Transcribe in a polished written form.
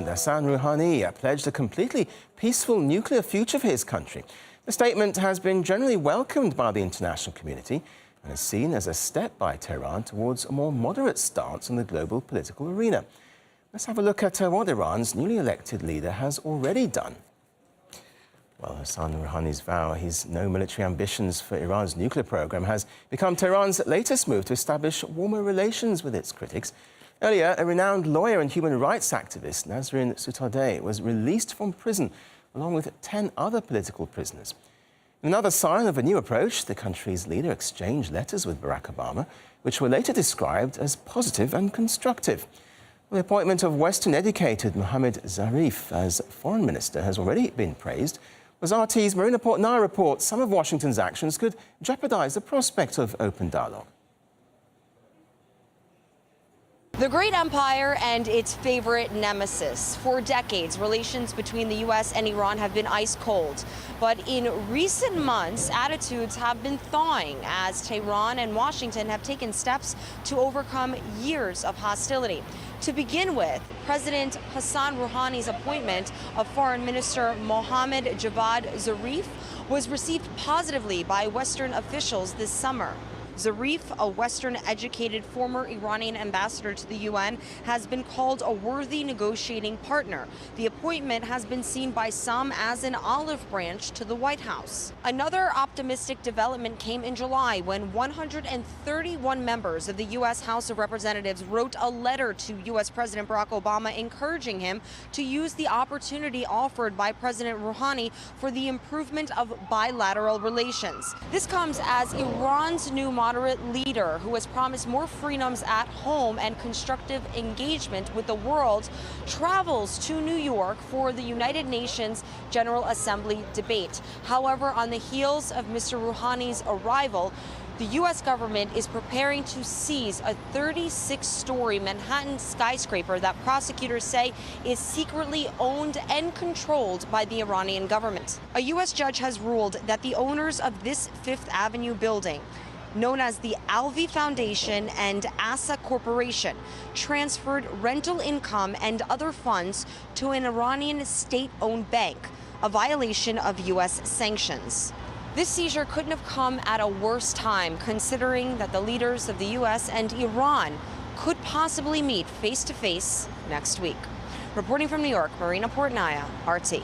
Hassan Rouhani pledged a completely peaceful nuclear future for his country. The statement has been generally welcomed by the international community and is seen as a step by Tehran towards a more moderate stance in the global political arena. Let's have a look at what Iran's newly elected leader has already done. Well, Hassan Rouhani's vow his no military ambitions for Iran's nuclear program has become Tehran's latest move to establish warmer relations with its critics. Earlier, a renowned lawyer and human rights activist, Nasrin Sotoudeh, was released from prison, along with 10 other political prisoners. In another sign of a new approach, the country's leader exchanged letters with Barack Obama, which were later described as positive and constructive. The appointment of Western-educated Mohammad Zarif as foreign minister has already been praised. As RT's Marina Portnaya reports, some of Washington's actions could jeopardize the prospect of open dialogue. The great empire and its favorite nemesis. For decades, relations between the U.S. and Iran have been ice cold. But in recent months, attitudes have been thawing as Tehran and Washington have taken steps to overcome years of hostility. To begin with, President Hassan Rouhani's appointment of Foreign Minister Mohammad Javad Zarif was received positively by Western officials this summer. Zarif, a Western-educated former Iranian ambassador to the UN, has been called a worthy negotiating partner. The appointment has been seen by some as an olive branch to the White House. Another optimistic development came in July when 131 members of the U.S. House of Representatives wrote a letter to U.S. President Barack Obama encouraging him to use the opportunity offered by President Rouhani for the improvement of bilateral relations. This comes as Iran's new moderate leader, who has promised more freedoms at home and constructive engagement with the world, travels to New York for the United Nations General Assembly debate. However, on the heels of Mr. Rouhani's arrival, the U.S. government is preparing to seize a 36-story Manhattan skyscraper that prosecutors say is secretly owned and controlled by the Iranian government. A U.S. judge has ruled that the owners of this Fifth Avenue building, known as the Alvi Foundation and Asa Corporation, transferred rental income and other funds to an Iranian state-owned bank, a violation of U.S. sanctions. This seizure couldn't have come at a worse time, considering that the leaders of the U.S. and Iran could possibly meet face-to-face next week. Reporting from New York, Marina Portnaya, RT.